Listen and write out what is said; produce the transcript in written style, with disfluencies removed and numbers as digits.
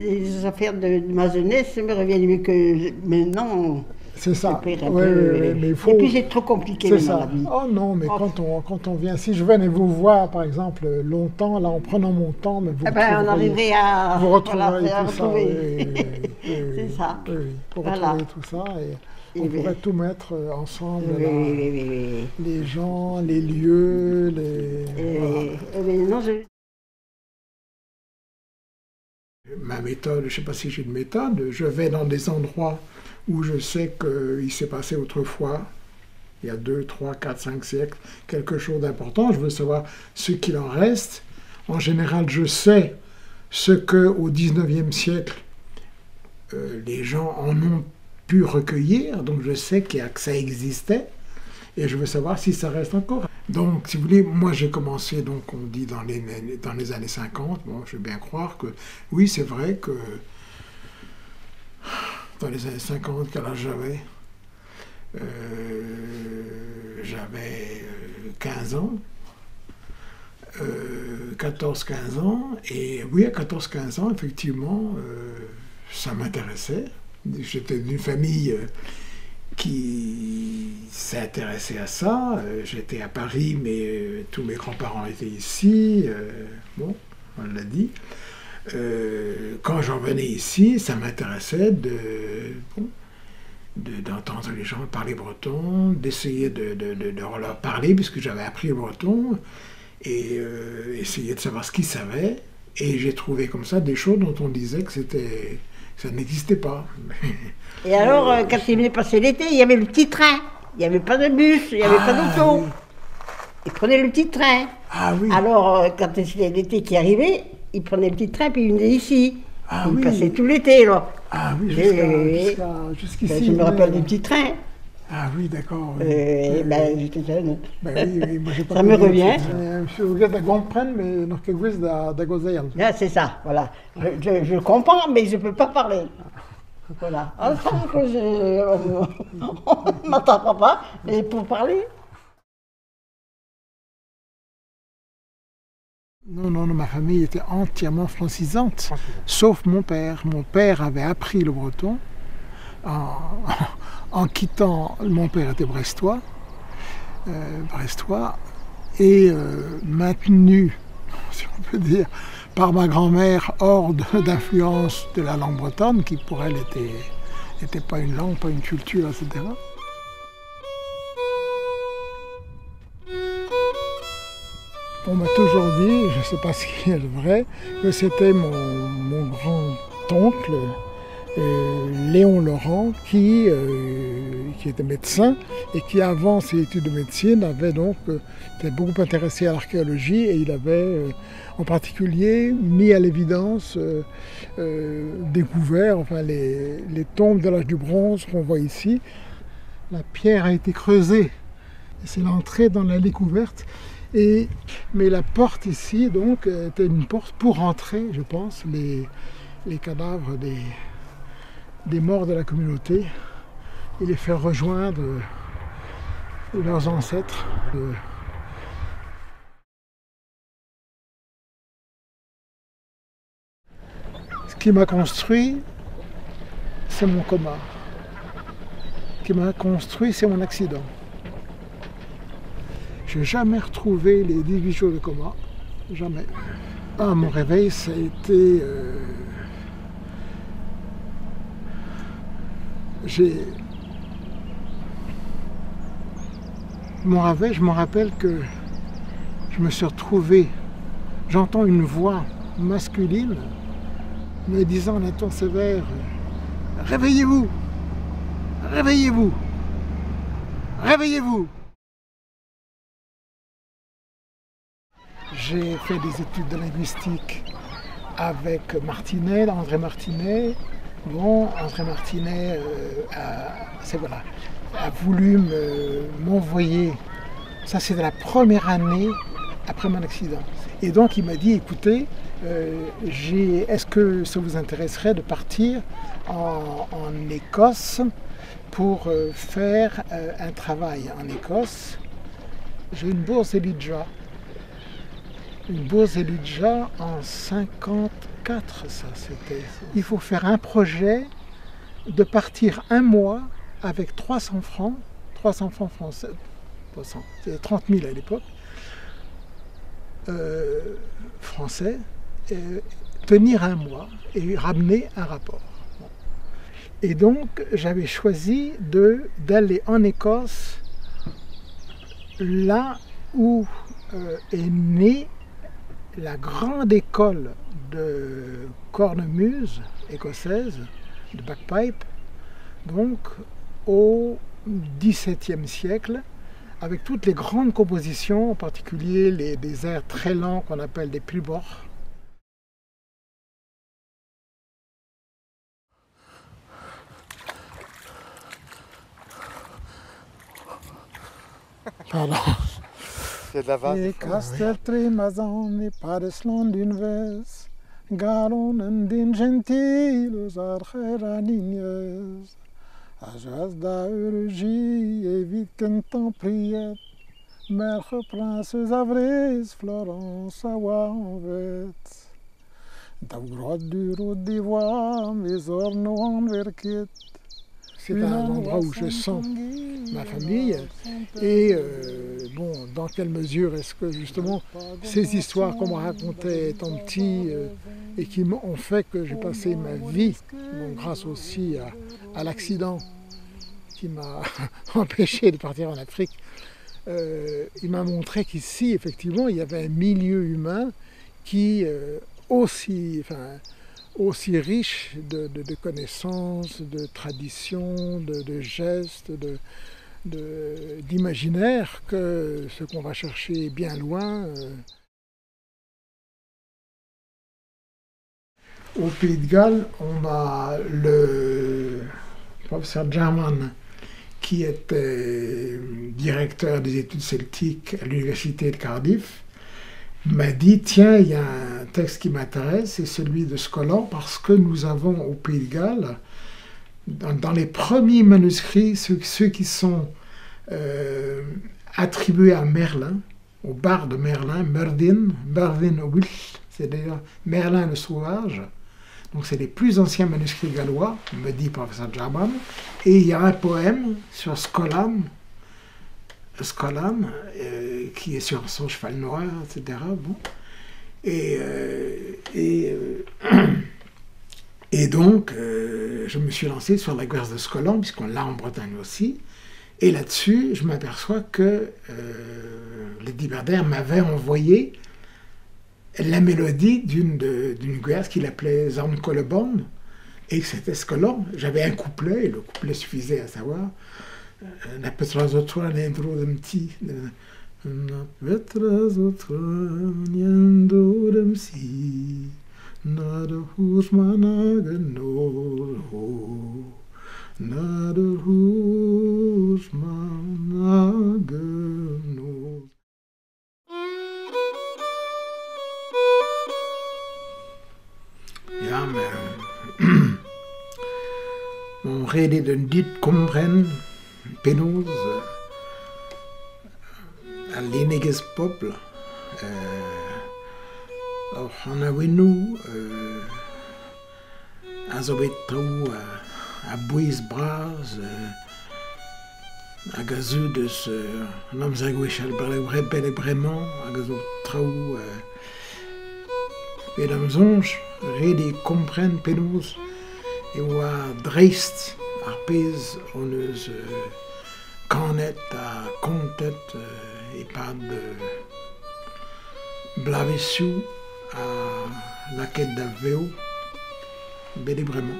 Les affaires de ma jeunesse me reviennent mieux que maintenant. C'est ça. Oui, Mais il faut... Et puis c'est trop compliqué C'est maintenant ça. la vie. Oh non, mais Oh. quand on vient, si je venais vous voir, par exemple, longtemps, là, en prenant mon temps, mais vous Eh ben, on arriverait à, vous retrouverez voilà, à tout ça. retrouver. C'est ça. Oui, vous Voilà. retrouverez tout ça et on pourrait tout mettre ensemble. Oui, Là. oui. Les gens, les lieux, Mais non, Ma méthode, je ne sais pas si j'ai une méthode, je vais dans des endroits où je sais qu'il s'est passé autrefois, il y a 2, 3, 4, 5 siècles, quelque chose d'important. Je veux savoir ce qu'il en reste. En général, je sais ce qu'au XIXe siècle, les gens en ont pu recueillir, donc je sais que ça existait, et je veux savoir si ça reste encore. Donc, si vous voulez, moi j'ai commencé, donc on dit dans les années 50, bon, je veux bien croire que, oui, c'est vrai que dans les années 50, quel âge j'avais j'avais 15 ans, 14-15 ans, et oui, à 14-15 ans, effectivement, ça m'intéressait. J'étais d'une famille qui s'est intéressée à ça. J'étais à Paris, mais tous mes grands-parents étaient ici, bon, on l'a dit. Quand j'en venais ici, ça m'intéressait d'entendre les gens parler breton, d'essayer de leur parler, puisque j'avais appris le breton, et essayer de savoir ce qu'ils savaient. Et j'ai trouvé comme ça des choses dont on disait que ça n'existait pas. Et alors, quand il venait passer l'été, il y avait le petit train. Il n'y avait pas de bus, il n'y avait pas d'auto. Oui. Il prenait le petit train. Ah oui. Alors, quand c'était l'été qui arrivait, il prenait le petit train puis il venait ici. Ah il oui. passait tout l'été, là. Ah oui, jusqu'ici. Ben, je me rappelle des petits trains. Ah oui, d'accord. Ben, j'étais jeune. Oui, moi j'ai pas Ça me revient. Je regarde à comprendre, mais dans quelque chose d'agozéal. Ah, c'est ça, voilà. Je comprends, mais je ne peux pas parler. Voilà. Alors, on ne m'attendra pas et pour parler. Non, ma famille était entièrement francisante, sauf mon père. Mon père avait appris le breton en quittant. Mon père était brestois, et maintenu, si on peut dire, par ma grand-mère hors d'influence de la langue bretonne, qui pour elle n'était pas une langue, pas une culture, etc. On m'a toujours dit, je ne sais pas ce qui est vrai, que c'était mon grand-oncle, Léon Laurent, qui était médecin et qui, avant ses études de médecine, était beaucoup intéressé à l'archéologie, et il avait en particulier mis à l'évidence, découvert, les tombes de l'âge du bronze qu'on voit ici. La pierre a été creusée, c'est l'entrée dans la découverte. Mais la porte ici, donc, était une porte pour entrer, je pense, les cadavres des morts de la communauté et les faire rejoindre leurs ancêtres. Ce qui m'a construit, c'est mon coma. Ce qui m'a construit, c'est mon accident. Je n'ai jamais retrouvé les 18 jours de coma, jamais. Mon réveil, ça a été... Mon réveil, je me rappelle que je me suis retrouvé, j'entends une voix masculine me disant en un ton sévère, « Réveillez-vous! Réveillez-vous! Réveillez-vous !» J'ai fait des études de linguistique avec Martinet, André Martinet. Bon, André Martinet a voulu m'envoyer. Ça, c'était la première année après mon accident. Et donc, il m'a dit, écoutez, est-ce que ça vous intéresserait de partir en Écosse pour faire un travail en Écosse? J'ai une bourse Elijah. une bourse Elijah en 54, ça c'était. Il faut faire un projet de partir un mois avec 300 francs français, 300, c'était 30 000 à l'époque, français, tenir un mois et ramener un rapport. Et donc j'avais choisi d'aller en Écosse, là où est née la grande école de cornemuse écossaise, de bagpipe, donc au XVIIe siècle, avec toutes les grandes compositions, en particulier des airs très lents qu'on appelle des pibroch. Pardon. C'est de la vase. Ik kastel tremazan e paresland unves, galon en din gentiles argeraninjes. Ajas da urgie et vite temps priet, merge prinses avres, Florence awa envet. Dat groot duro d'ivoire, mes orno en verket. C'est un endroit où je sens ma famille et bon, dans quelle mesure est-ce que justement ces histoires qu'on me racontait étant petit et qui ont fait que j'ai passé ma vie, bon, grâce aussi à l'accident qui m'a empêché de partir en Afrique, il m'a montré qu'ici effectivement il y avait un milieu humain qui aussi riche de connaissances, de traditions, de gestes, d'imaginaire que ce qu'on va chercher bien loin. Au Pays de Galles, on a le professeur Jarman qui était directeur des études celtiques à l'université de Cardiff, m'a dit, tiens, il y a un texte qui m'intéresse, c'est celui de Scollan, parce que nous avons au Pays de Galles, dans les premiers manuscrits, ceux qui sont attribués à Merlin, au bar de Merlin, Merlin Wyllt, c'est-à-dire Merlin le Sauvage. Donc c'est les plus anciens manuscrits gallois, me dit professeur Jarman, et il y a un poème sur Scollan, qui est sur son cheval noir, etc. Bon. Et donc, je me suis lancé sur la guerre de Scollan, puisqu'on l'a en Bretagne aussi. Et là-dessus, je m'aperçois que Lady Berdère m'avait envoyé la mélodie d'une guerre qu'il appelait Zorn Colleborn, et que c'était Scollan. J'avais un couplet, et le couplet suffisait à savoir na petra zotra dentro de mti, na petra zotra niendo de msi, na de husmanagenol ho, na de husmanagenol. Ja, maar mon rede de dit comprenne penaos a l'enneges peuple an a wenou a zo bet traoù a bouez braz hag a zeu deus an amzer gwechal bel bremañ hag a zo traoù et am zonj rede kompren penaos e oa dreist ar pez on eus kanet a kontet e pad blavesioù a laket da veo bet bremañ.